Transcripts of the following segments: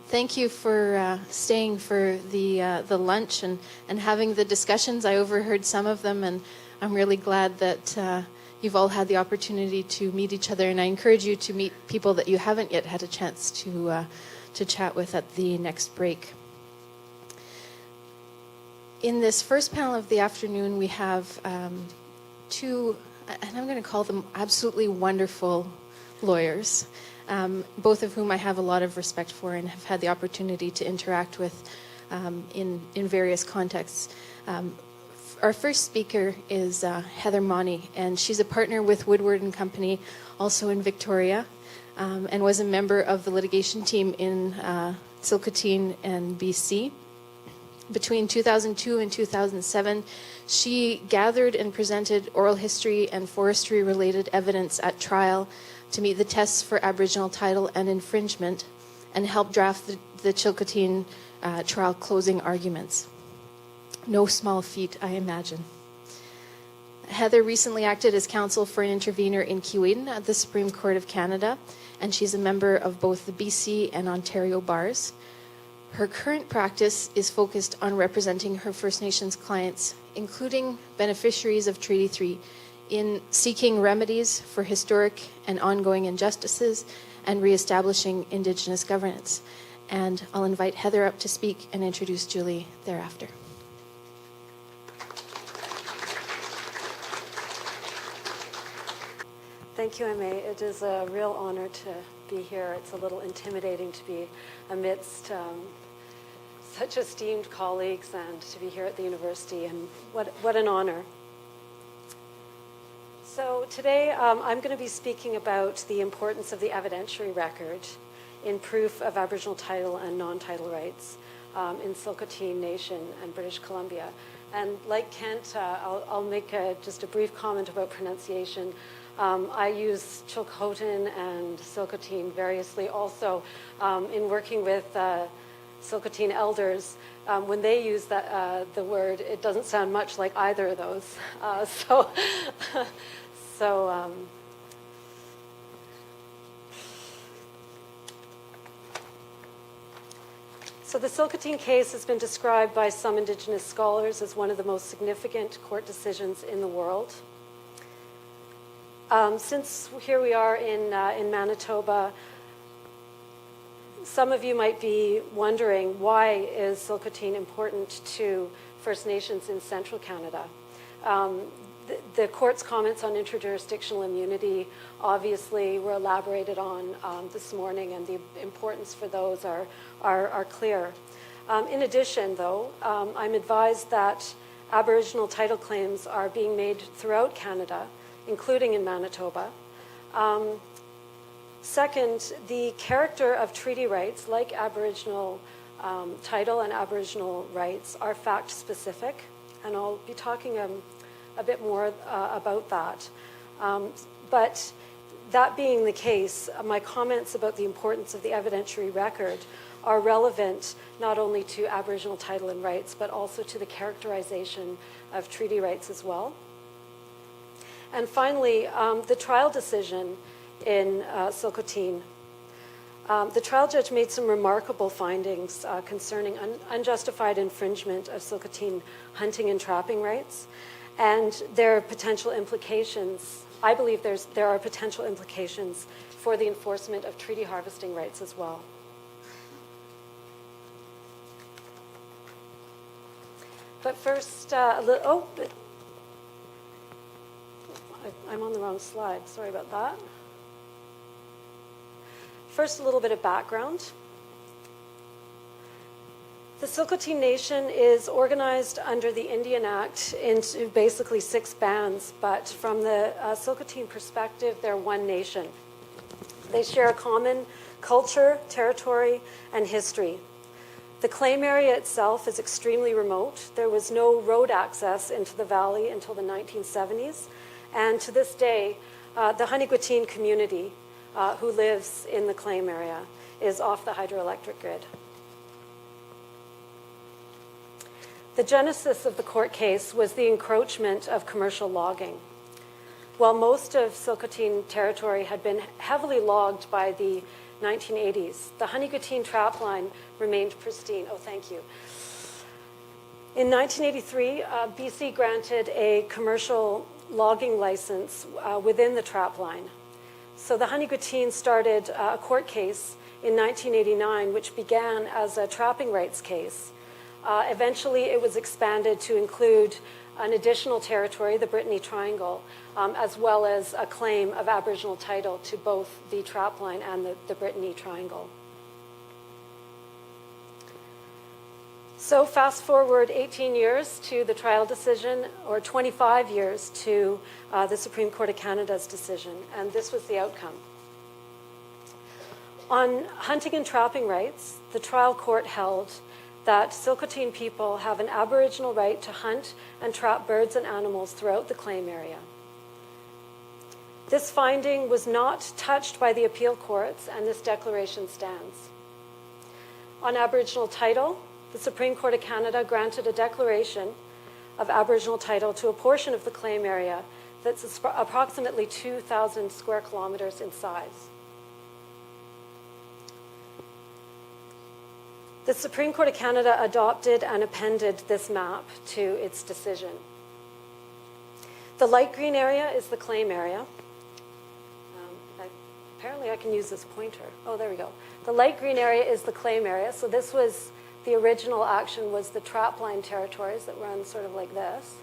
Thank you for staying for the lunch and having the discussions. I overheard some of them, and I'm really glad that you've all had the opportunity to meet each other. And I encourage you to meet people that you haven't yet had a chance to chat with at the next break. In this first panel of the afternoon, we have two, and I'm going to call them absolutely wonderful lawyers. Both of whom I have a lot of respect for and have had the opportunity to interact with in various contexts. Our first speaker is Heather Mahony, and she's a partner with Woodward and Company, also in Victoria, and was a member of the litigation team in Tsilhqot'in and BC. Between 2002 and 2007, she gathered and presented oral history and forestry-related evidence at trial to meet the tests for Aboriginal title and infringement, and help draft the Tsilhqot'in trial closing arguments. No small feat, I imagine. Heather recently acted as counsel for an intervener in Keewatin at the Supreme Court of Canada, and she's a member of both the BC and Ontario bars. Her current practice is focused on representing her First Nations clients, including beneficiaries of Treaty 3, in seeking remedies for historic and ongoing injustices and reestablishing Indigenous governance. And I'll invite Heather up to speak and introduce Julie thereafter. Thank you, Aimee. It is a real honor to be here. It's a little intimidating to be amidst such esteemed colleagues and to be here at the university, and what an honor. So today I'm going to be speaking about the importance of the evidentiary record in proof of Aboriginal title and non-title rights in Tsilhqot'in Nation and British Columbia. And like Kent, I'll make just a brief comment about pronunciation. I use Tsilhqot'in and Tsilhqot'in variously also in working with Tsilhqot'in elders. When they use the word, it doesn't sound much like either of those. So the Tsilhqot'in case has been described by some Indigenous scholars as one of the most significant court decisions in the world. Since here we are in Manitoba, some of you might be wondering, why is Tsilhqot'in important to First Nations in central Canada? The court's comments on interjurisdictional immunity obviously were elaborated on this morning, and the importance for those are clear. In addition, though, I'm advised that Aboriginal title claims are being made throughout Canada, including in Manitoba. Second, the character of treaty rights, like Aboriginal title and Aboriginal rights, are fact-specific, and I'll be talking a bit more about that. But that being the case, my comments about the importance of the evidentiary record are relevant not only to Aboriginal title and rights, but also to the characterization of treaty rights as well. And finally, the trial decision in Tsilhqot'in. The trial judge made some remarkable findings concerning unjustified infringement of Tsilhqot'in hunting and trapping rights, and there are potential implications. I believe there are potential implications for the enforcement of treaty harvesting rights as well. But first, I'm on the wrong slide. Sorry about that. First, a little bit of background. The Tsilhqot'in Nation is organized under the Indian Act into basically 6 bands, but from the Tsilhqot'in perspective, they're one nation. They share a common culture, territory, and history. The claim area itself is extremely remote. There was no road access into the valley until the 1970s, and to this day, the Keewatin community who lives in the claim area is off the hydroelectric grid. The genesis of the court case was the encroachment of commercial logging. While most of Tsilhqot'in territory had been heavily logged by the 1980s, the Tsilhqot'in trapline remained pristine. Oh, thank you. In 1983, BC granted a commercial logging license within the trapline. So the Tsilhqot'in started a court case in 1989, which began as a trapping rights case. Eventually, it was expanded to include an additional territory, the Brittany Triangle, as well as a claim of Aboriginal title to both the trapline and the Brittany Triangle. So fast forward 18 years to the trial decision, or 25 years to the Supreme Court of Canada's decision, and this was the outcome. On hunting and trapping rights, the trial court held that Tsilhqot'in people have an Aboriginal right to hunt and trap birds and animals throughout the claim area. This finding was not touched by the appeal courts, and this declaration stands. On Aboriginal title, the Supreme Court of Canada granted a declaration of Aboriginal title to a portion of the claim area that's approximately 2,000 square kilometers in size. The Supreme Court of Canada adopted and appended this map to its decision. The light green area is the claim area. Apparently I can use this pointer. Oh, there we go. The light green area is the claim area. So this was, the original action was the trapline territories that run sort of like this.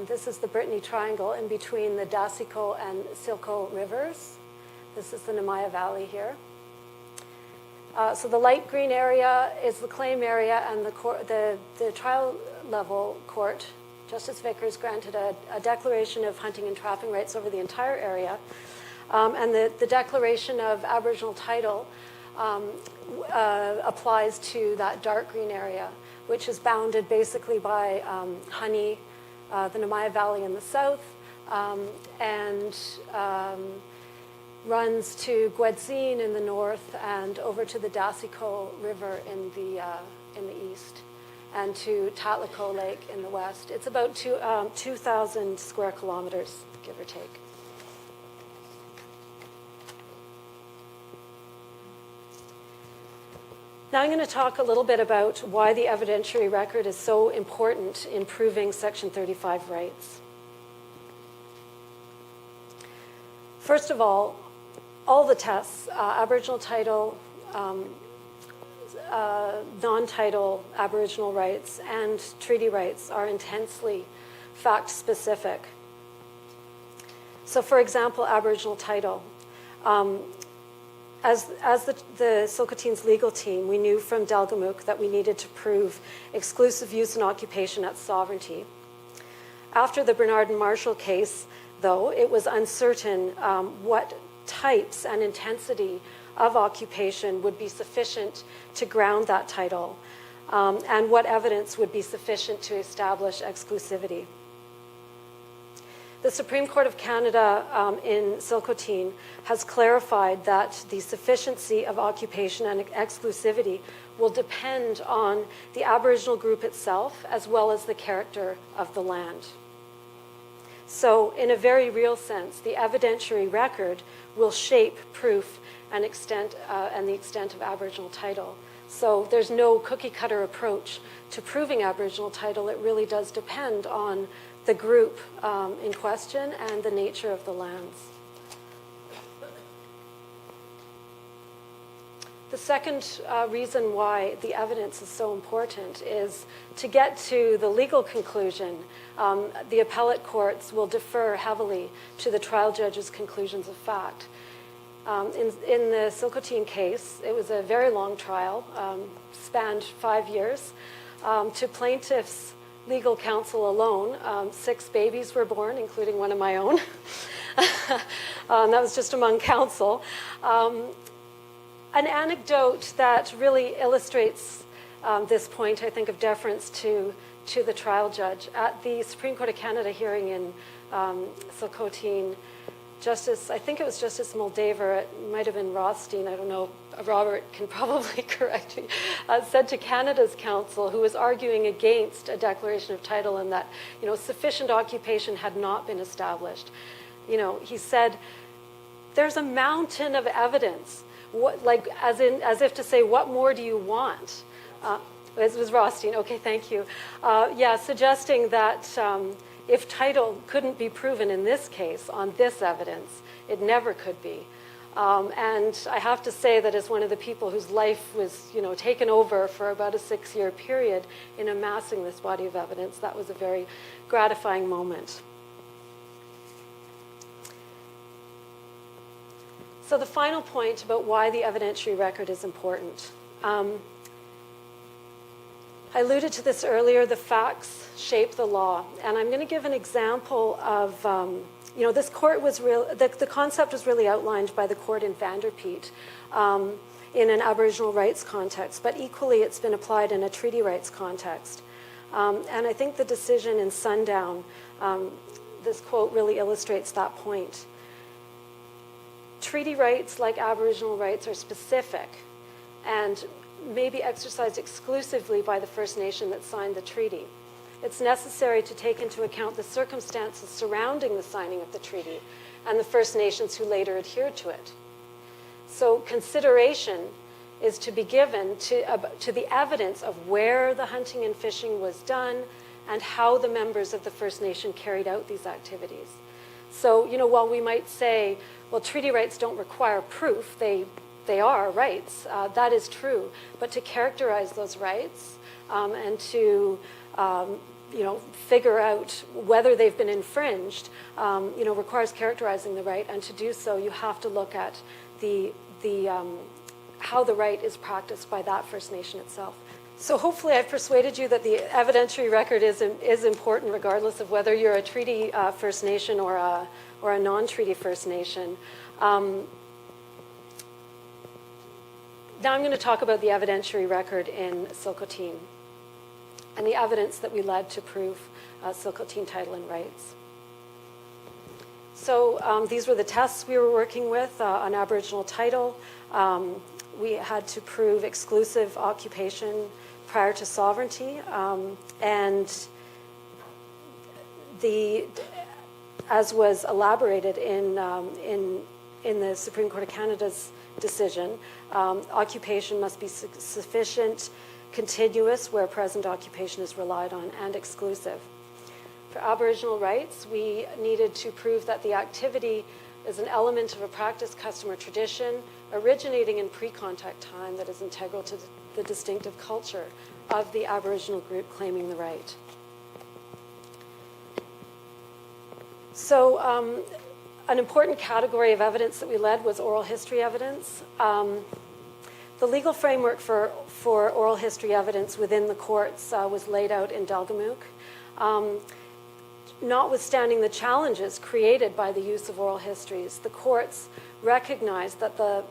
This is the Brittany Triangle in between the Dasyko and Tsilhqot'in rivers. This is the Namaya Valley here. So the light green area is the claim area, and the trial level court, Justice Vickers granted a declaration of hunting and trapping rights over the entire area. And the declaration of Aboriginal title applies to that dark green area, which is bounded basically by Honey, the Namaya Valley in the south, and runs to Keewatin in the north and over to the Dasyko River in the east, and to Tsilhqot'in Lake in the west. It's about 2,000 square kilometers, give or take. Now I'm going to talk a little bit about why the evidentiary record is so important in proving Section 35 rights. First of all the tests, Aboriginal title, non-title Aboriginal rights, and treaty rights are intensely fact-specific. So for example, Aboriginal title. As the Tsilhqot'in's legal team, we knew from Delgamuukw that we needed to prove exclusive use and occupation at sovereignty. After the Bernard and Marshall case, though, it was uncertain what types and intensity of occupation would be sufficient to ground that title, and what evidence would be sufficient to establish exclusivity. The Supreme Court of Canada in Tsilhqot'in has clarified that the sufficiency of occupation and exclusivity will depend on the Aboriginal group itself as well as the character of the land. So in a very real sense, the evidentiary record will shape proof and the extent of Aboriginal title. So there's no cookie-cutter approach to proving Aboriginal title. It really does depend on the group in question and the nature of the lands. The second reason why the evidence is so important is to get to the legal conclusion. The appellate courts will defer heavily to the trial judge's conclusions of fact. In the Tsilhqot'in case, it was a very long trial, spanned 5 years. To plaintiffs' legal counsel alone, 6 babies were born, including one of my own. That was just among counsel. An anecdote that really illustrates this point, I think, of deference to the trial judge. At the Supreme Court of Canada hearing in Tsilhqot'in, I think it was Justice Moldaver, it might have been Rothstein, I don't know, Robert can probably correct me, said to Canada's counsel, who was arguing against a declaration of title and that, sufficient occupation had not been established. He said there's a mountain of evidence. As if to say, what more do you want? This was Rothstein. Okay, thank you. Yeah, suggesting that if title couldn't be proven in this case on this evidence, it never could be. And I have to say that as one of the people whose life was, taken over for about a 6-year period in amassing this body of evidence, that was a very gratifying moment. So the final point about why the evidentiary record is important. I alluded to this earlier, the facts shape the law. And I'm going to give an example of, this court was the concept was really outlined by the court in Vanderpeet in an Aboriginal rights context, but equally it's been applied in a treaty rights context. And I think the decision in Sundown, this quote really illustrates that point. Treaty rights, like Aboriginal rights, are specific and may be exercised exclusively by the First Nation that signed the treaty. It's necessary to take into account the circumstances surrounding the signing of the treaty and the First Nations who later adhered to it. So consideration is to be given to the evidence of where the hunting and fishing was done and how the members of the First Nation carried out these activities. So, while we might say, well, treaty rights don't require proof, they are rights. That is true. But to characterize those rights and to figure out whether they've been infringed, requires characterizing the right. And to do so, you have to look at how the right is practiced by that First Nation itself. So hopefully I've persuaded you that the evidentiary record is important regardless of whether you're a treaty First Nation or a non-treaty First Nation. Now I'm going to talk about the evidentiary record in Tsilhqot'in and the evidence that we led to prove Tsilhqot'in title and rights. So these were the tests we were working with on Aboriginal title. We had to prove exclusive occupation prior to sovereignty, and as was elaborated in the Supreme Court of Canada's decision, occupation must be sufficient, continuous where present occupation is relied on, and exclusive. For Aboriginal rights, we needed to prove that the activity is an element of a practice, custom, or tradition originating in pre-contact time that is integral to the distinctive culture of the Aboriginal group claiming the right. So an important category of evidence that we led was oral history evidence. The legal framework for oral history evidence within the courts was laid out in Delgamuukw. Notwithstanding the challenges created by the use of oral histories, the courts recognized that the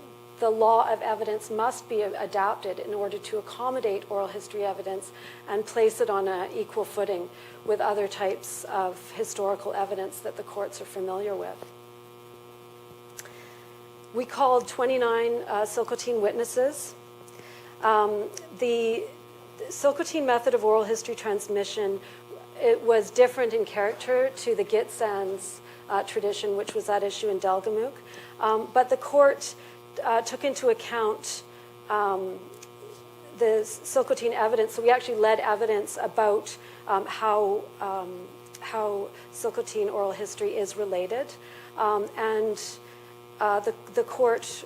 law of evidence must be adapted in order to accommodate oral history evidence and place it on an equal footing with other types of historical evidence that the courts are familiar with. We called 29 Tsilhqot'in witnesses. The Tsilhqot'in method of oral history transmission, it was different in character to the Gitsan's tradition, which was at issue in Delgamuukw. But the court took into account the Tsilhqot'in evidence. So we actually led evidence about how Tsilhqot'in oral history is related. And the court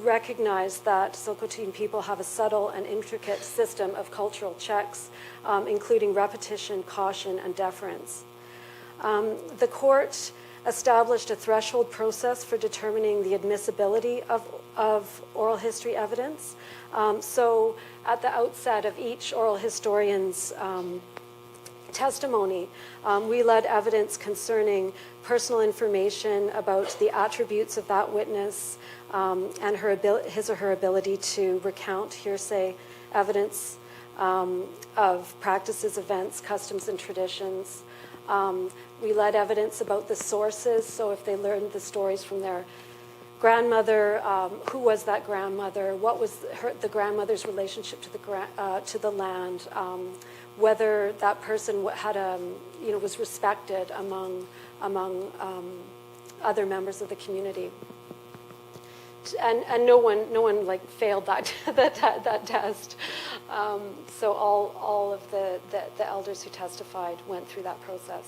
recognized that Tsilhqot'in people have a subtle and intricate system of cultural checks, including repetition, caution, and deference. The court established a threshold process for determining the admissibility of oral history evidence. So at the outset of each oral historian's testimony, we led evidence concerning personal information about the attributes of that witness and his or her ability to recount hearsay evidence of practices, events, customs, and traditions. We led evidence about the sources, so if they learned the stories from their grandmother, who was that grandmother, what was the grandmother's relationship to the land, whether that person had was respected among other members of the community. And no one like failed that that test. So all of the elders who testified went through that process.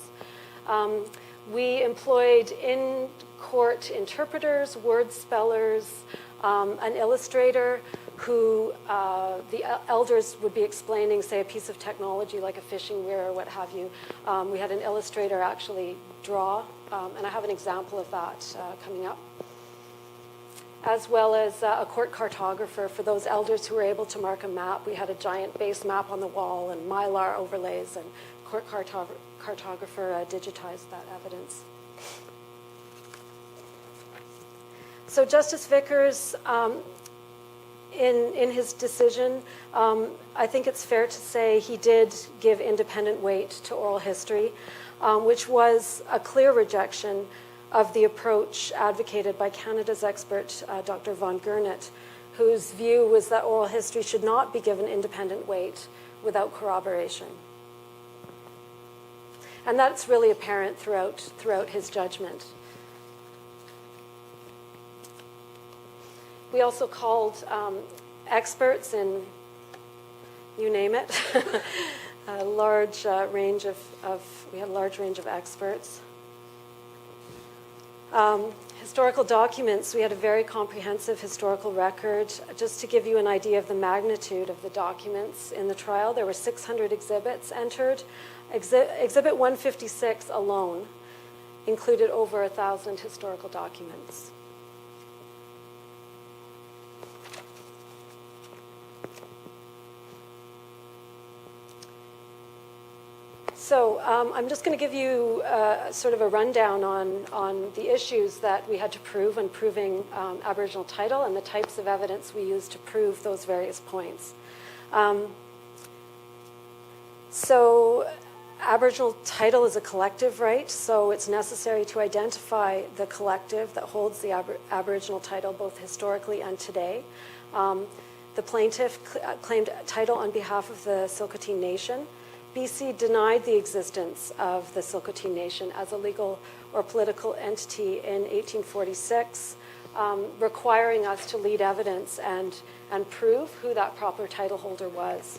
We employed in-court interpreters, word spellers, an illustrator who the elders would be explaining, say, a piece of technology like a fishing weir or what have you. We had an illustrator actually draw, and I have an example of that coming up, as well as a court cartographer for those elders who were able to mark a map. We had a giant base map on the wall and Mylar overlays, and court cartographer digitized that evidence. So Justice Vickers, in his decision, I think it's fair to say he did give independent weight to oral history, which was a clear rejection of the approach advocated by Canada's expert, Dr. von Gernot, whose view was that oral history should not be given independent weight without corroboration. And that's really apparent throughout his judgment. We also called experts in, you name it, we had a large range of experts. Historical documents, we had a very comprehensive historical record. Just to give you an idea of the magnitude of the documents in the trial, there were 600 exhibits entered. Exhibit 156 alone included over 1,000 historical documents. So I'm just going to give you sort of a rundown on the issues that we had to prove in proving Aboriginal title and the types of evidence we used to prove those various points. So Aboriginal title is a collective right, so it's necessary to identify the collective that holds the Aboriginal title both historically and today. The plaintiff claimed title on behalf of the Tsilhqot'in Nation. BC denied the existence of the Tsilhqot'in Nation as a legal or political entity in 1846, requiring us to lead evidence and prove who that proper title holder was.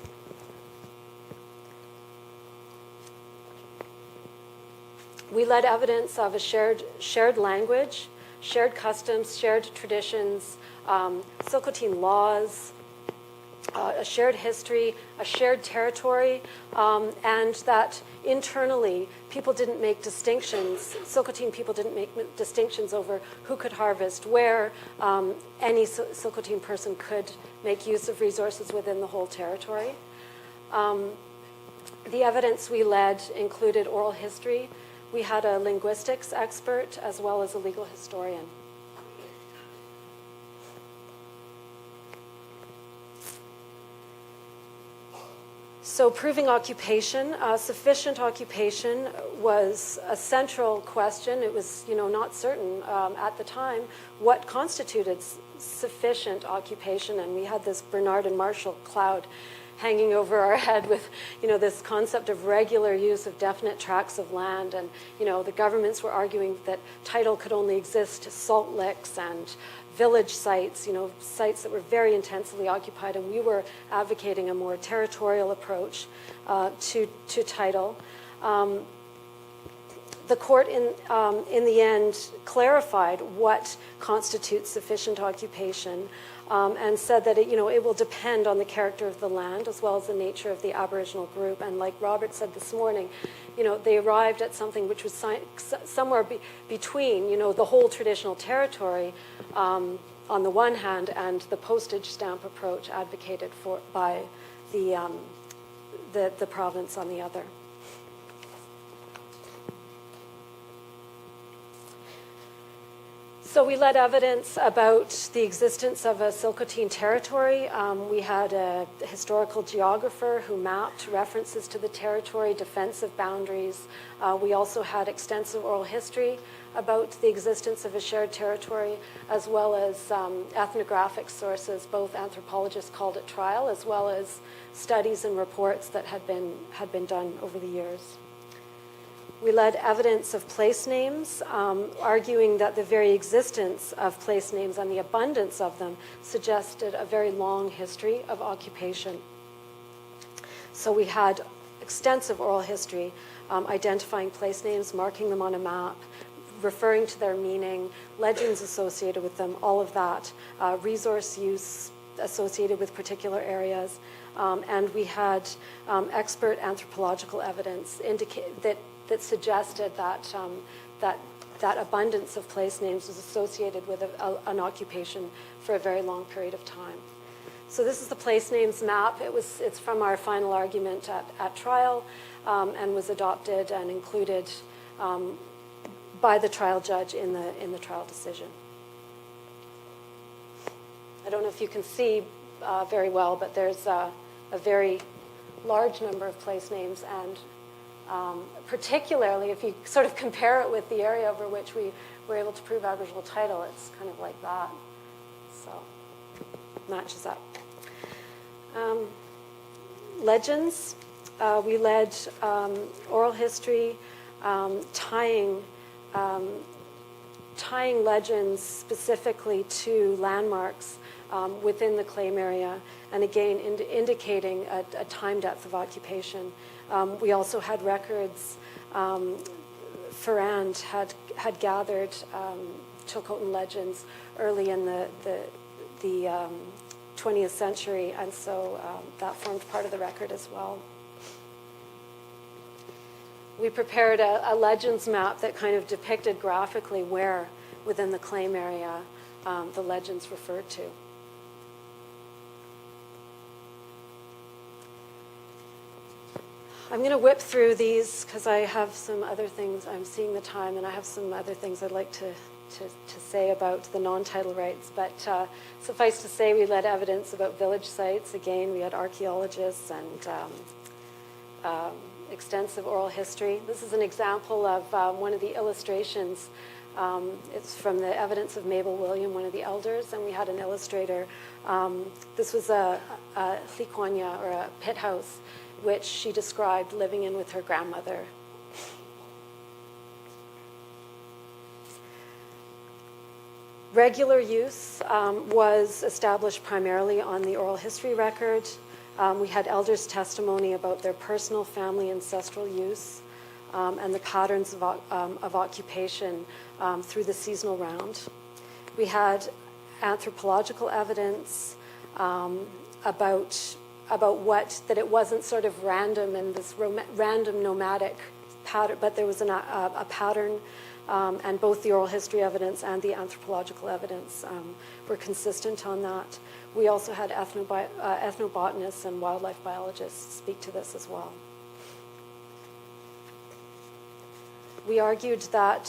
We led evidence of a shared language, shared customs, shared traditions, Tsilhqot'in laws, a shared history, a shared territory, and that internally people didn't make distinctions, Tsilhqot'in people didn't make distinctions over who could harvest, where any Tsilhqot'in person could make use of resources within the whole territory. The evidence we led included oral history. We had a linguistics expert as well as a legal historian. So proving occupation, sufficient occupation was a central question. It was, not certain at the time what constituted sufficient occupation, and we had this Bernard and Marshall cloud hanging over our head with, this concept of regular use of definite tracts of land, and the governments were arguing that title could only exist to salt licks and village sites, sites that were very intensively occupied, and we were advocating a more territorial approach to title. The court, in the end, clarified what constitutes sufficient occupation, and said that it will depend on the character of the land as well as the nature of the Aboriginal group. And like Robert said this morning, they arrived at something which was somewhere between, the whole traditional territory on the one hand and the postage stamp approach advocated for by the province on the other. So we led evidence about the existence of a Tsilhqot'in territory. We had a historical geographer who mapped references to the territory, defensive boundaries. We also had extensive oral history about the existence of a shared territory, as well as ethnographic sources, both anthropologists called at trial, as well as studies and reports that had been done over the years. We led evidence of place names, arguing that the very existence of place names and the abundance of them suggested a very long history of occupation. So we had extensive oral history identifying place names, marking them on a map, referring to their meaning, legends associated with them, all of that, resource use associated with particular areas. And we had expert anthropological evidence that suggested that, that abundance of place names was associated with an occupation for a very long period of time. So this is the place names map. It's from our final argument at trial and was adopted and included by the trial judge in the trial decision. I don't know if you can see very well, but there's a very large number of place names, and particularly if you sort of compare it with the area over which we were able to prove Aboriginal title, it's kind of like that. So matches up. Legends. We led oral history, tying legends specifically to landmarks within the claim area, and again indicating a time depth of occupation. We also had records. Ferrand had gathered Tsilhqot'in legends early in the 20th century, and so that formed part of the record as well. We prepared a legends map that kind of depicted graphically where within the claim area the legends referred to. I'm going to whip through these because I have some other things. I'm seeing the time, and I have some other things I'd like to say about the non-title rights. But suffice to say, we led evidence about village sites. Again, we had archaeologists and extensive oral history. This is an example of one of the illustrations. It's from the evidence of Mabel William, one of the elders, and we had an illustrator. This was a Tsilhqot'in, or a pit house, which she described living in with her grandmother. Regular use was established primarily on the oral history record. We had elders' testimony about their personal, family, ancestral use and the patterns of occupation through the seasonal round. We had anthropological evidence about that it wasn't sort of random and this random nomadic pattern, but there was a pattern, and both the oral history evidence and the anthropological evidence were consistent on that. We also had ethnobotanists and wildlife biologists speak to this as well. We argued that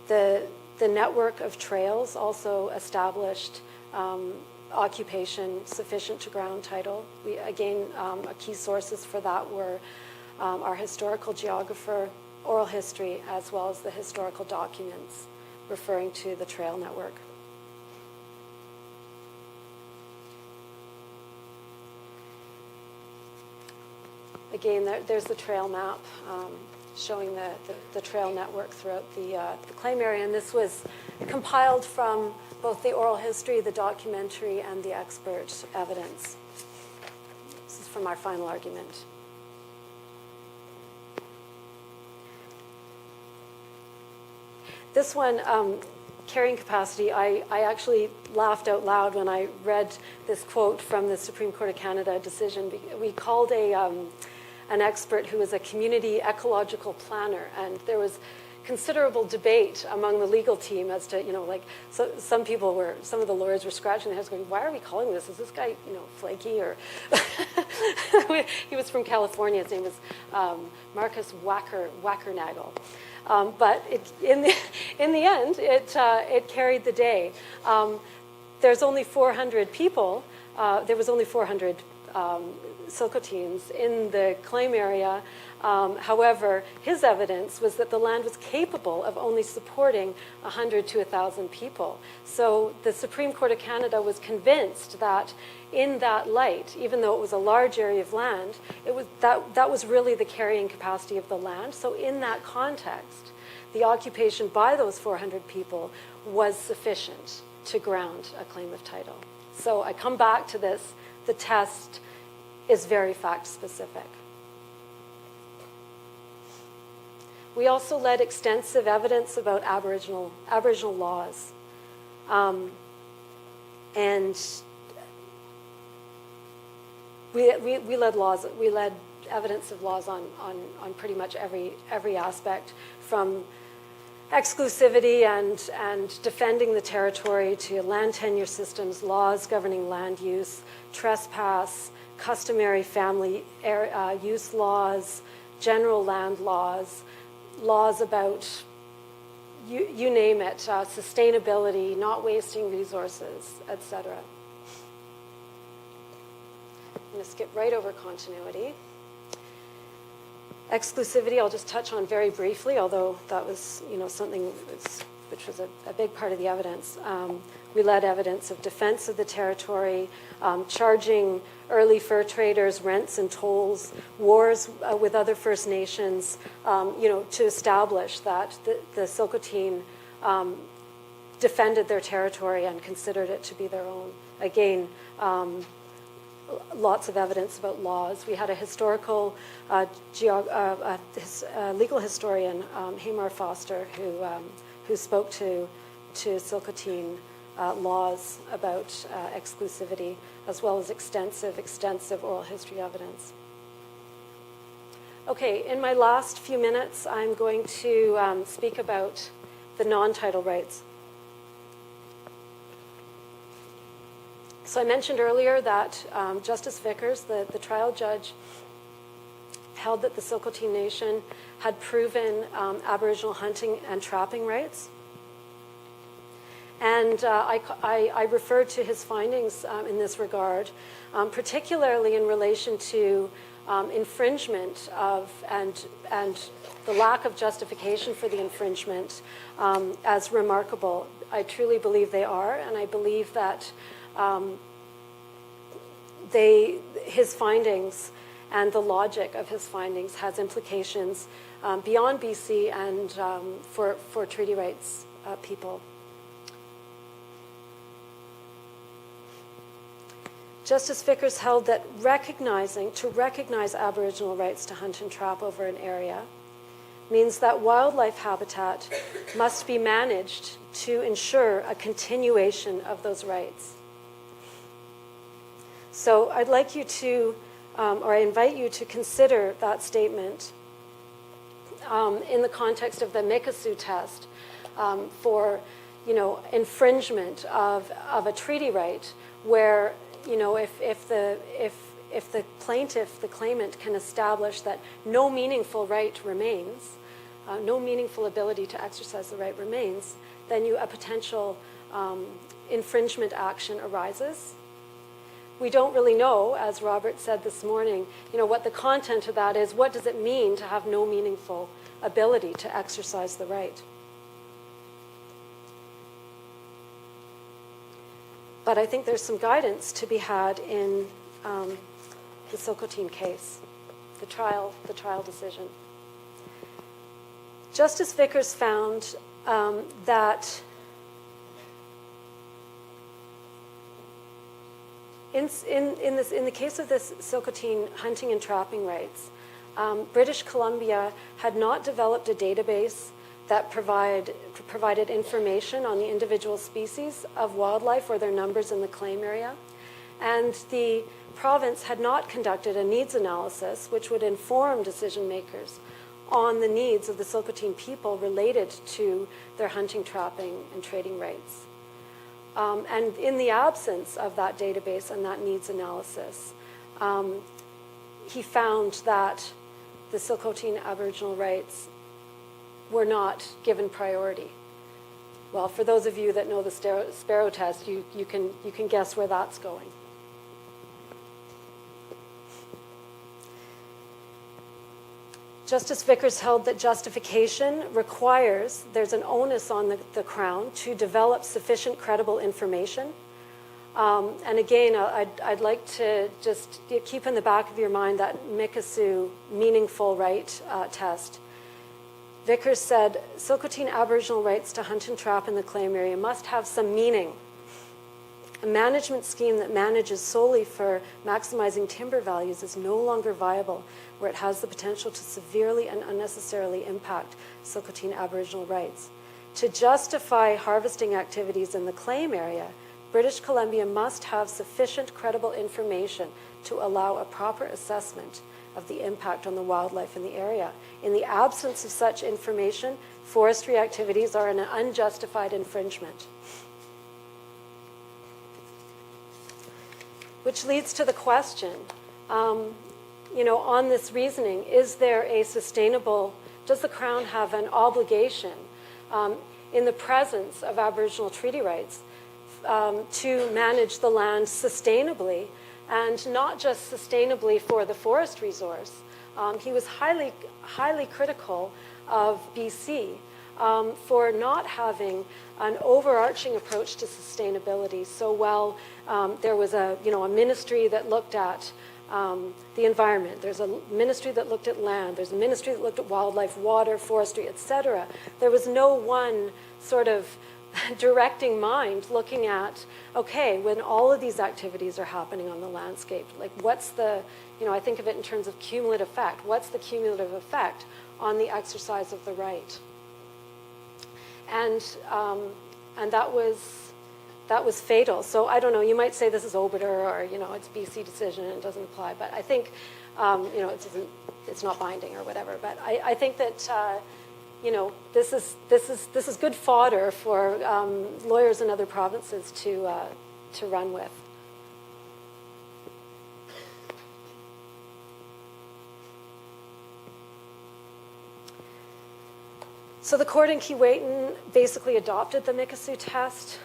the network of trails also established occupation sufficient to ground title. We, again, key sources for that were our historical geographer, oral history, as well as the historical documents referring to the trail network. Again, there's the trail map showing the trail network throughout the claim area, and this was compiled from both the oral history, the documentary, and the expert evidence. This is from our final argument. This one, carrying capacity, I actually laughed out loud when I read this quote from the Supreme Court of Canada decision. We called an expert who was a community ecological planner, and there was considerable debate among the legal team as to, so some of the lawyers were scratching their heads going, why are we calling this? Is this guy, flaky? Or he was from California. His name was Marcus Wackernagel. But in the end, it carried the day. There's only 400 people. There was only 400 Tsilhqot'ins in the claim area. However, his evidence was that the land was capable of only supporting 100 to 1,000 people. So the Supreme Court of Canada was convinced that in that light, even though it was a large area of land, that was really the carrying capacity of the land. So in that context, the occupation by those 400 people was sufficient to ground a claim of title. So I come back to this. The test is very fact-specific. We also led extensive evidence about Aboriginal laws. And we led evidence of laws on pretty much every aspect, from exclusivity and defending the territory to land tenure systems, laws governing land use, trespass, customary family use laws, general land laws, laws about, you name it, sustainability, not wasting resources, etc. I'm going to skip right over continuity. Exclusivity, I'll just touch on very briefly, although that was, something which was a big part of the evidence. We led evidence of defense of the territory, charging early fur traders rents and tolls, wars with other First Nations, to establish that the Tsilhqot'in defended their territory and considered it to be their own. Again, lots of evidence about laws. We had a historical legal historian, Hamar Foster, who spoke to Tsilhqot'in laws about exclusivity, as well as extensive oral history evidence. Okay, in my last few minutes, I'm going to speak about the non-title rights. So I mentioned earlier that Justice Vickers, the trial judge, held that the Tsilhqot'in Nation had proven Aboriginal hunting and trapping rights. And I referred to his findings in this regard, particularly in relation to infringement of and the lack of justification for the infringement as remarkable. I truly believe they are, and I believe that his findings and the logic of his findings has implications beyond BC and for treaty rights people. Justice Vickers held that to recognize Aboriginal rights to hunt and trap over an area means that wildlife habitat must be managed to ensure a continuation of those rights. So I'd like you to, or I invite you to consider that statement in the context of the Mikisew test for, infringement of a treaty right, where, if the plaintiff, the claimant, can establish that no meaningful right remains, no meaningful ability to exercise the right remains, then a potential infringement action arises. We don't really know, as Robert said this morning, what the content of that is. What does it mean to have no meaningful ability to exercise the right? But I think there's some guidance to be had in the Tsilhqot'in case, the trial decision. Justice Vickers found that in the case of this Tsilhqot'in hunting and trapping rights, British Columbia had not developed a database that provided information on the individual species of wildlife or their numbers in the claim area. And the province had not conducted a needs analysis which would inform decision makers on the needs of the Tsilhqot'in people related to their hunting, trapping, and trading rights. And in the absence of that database and that needs analysis, he found that the Tsilhqot'in Aboriginal rights were not given priority. Well, for those of you that know the Sparrow test, you can guess where that's going. Justice Vickers held that justification requires, there's an onus on the Crown to develop sufficient credible information. And again, I'd like to just keep in the back of your mind that Mikisew meaningful right test. Vickers said, Tsilhqot'in Aboriginal rights to hunt and trap in the claim area must have some meaning. A management scheme that manages solely for maximizing timber values is no longer viable where it has the potential to severely and unnecessarily impact Tsilhqot'in Aboriginal rights. To justify harvesting activities in the claim area, British Columbia must have sufficient credible information to allow a proper assessment of the impact on the wildlife in the area. In the absence of such information, forestry activities are an unjustified infringement. Which leads to the question, on this reasoning, is there a sustainable, does the Crown have an obligation in the presence of Aboriginal treaty rights to manage the land sustainably, and not just sustainably for the forest resource? He was highly critical of BC for not having an overarching approach to sustainability. So while there was a ministry that looked at the environment, there's a ministry that looked at land, there's a ministry that looked at wildlife, water, forestry, etc. There was no one sort of directing mind looking at, okay, when all of these activities are happening on the landscape, like what's the, I think of it in terms of cumulative effect. What's the cumulative effect on the exercise of the right? And that was fatal. So I don't know, you might say this is Obiter or, it's BC decision and it doesn't apply. But I think, it's not binding or whatever. But I think that, this is good fodder for lawyers in other provinces to run with. So the court in Keewatin basically adopted the Mikisew test,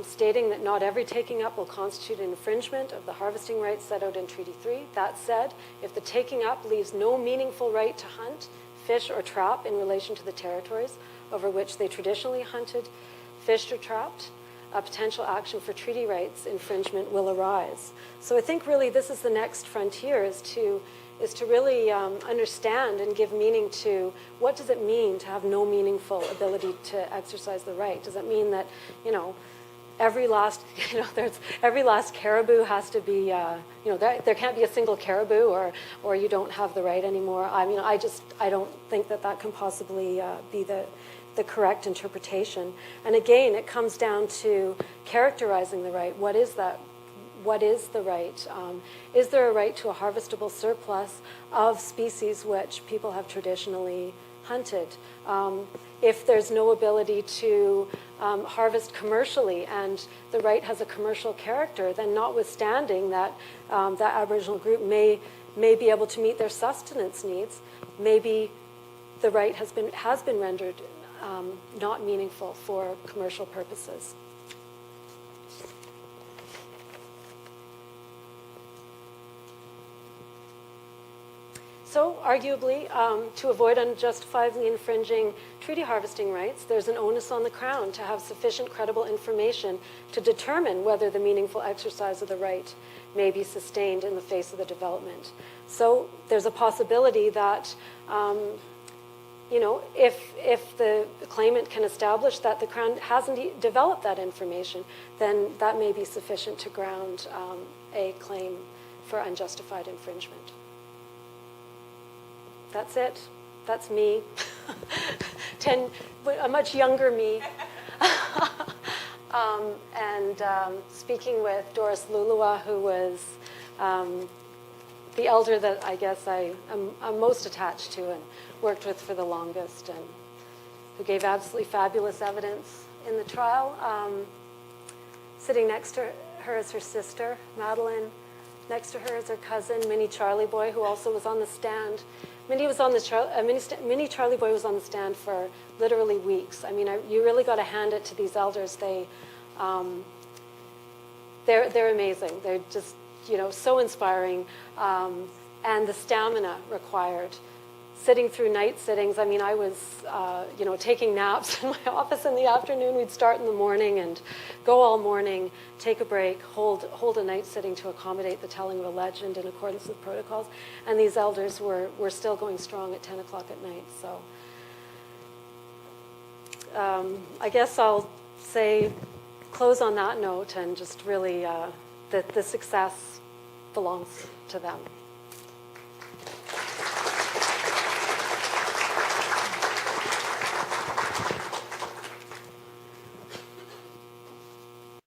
stating that not every taking up will constitute an infringement of the harvesting rights set out in Treaty 3. That said, if the taking up leaves no meaningful right to hunt, fish, or trap in relation to the territories over which they traditionally hunted, fished, or trapped, a potential action for treaty rights infringement will arise. So I think really this is the next frontier, is to really understand and give meaning to what does it mean to have no meaningful ability to exercise the right? Does that mean that, every last caribou has to be, there can't be a single caribou, or you don't have the right anymore? I mean, I don't think that can possibly be the correct interpretation. And again, it comes down to characterizing the right. What is that? What is the right? Is there a right to a harvestable surplus of species which people have traditionally hunted? If there's no ability to harvest commercially and the right has a commercial character, then notwithstanding that that Aboriginal group may be able to meet their sustenance needs, maybe the right has been rendered not meaningful for commercial purposes. So, arguably, to avoid unjustifiably infringing treaty harvesting rights, there's an onus on the Crown to have sufficient credible information to determine whether the meaningful exercise of the right may be sustained in the face of the development. So, there's a possibility that, if the claimant can establish that the Crown hasn't developed that information, then that may be sufficient to ground a claim for unjustified infringement. That's it. That's me. A much younger me. Speaking with Doris Lulua, who was the elder that I guess I'm most attached to and worked with for the longest, and who gave absolutely fabulous evidence in the trial. Sitting next to her is her sister, Madeline. Next to her is her cousin, Minnie Charlie Boy, who also was on the stand. Minnie Charlie Boy was on the stand for literally weeks. I mean, you really got to hand it to these elders. They're amazing. They're just so inspiring, and the stamina required. sitting through night sittings. I mean, I was, taking naps in my office in the afternoon. We'd start in the morning and go all morning, take a break, hold a night sitting to accommodate the telling of a legend in accordance with protocols. And these elders were still going strong at 10 o'clock at night. So I guess I'll close on that note and just really that the success belongs to them.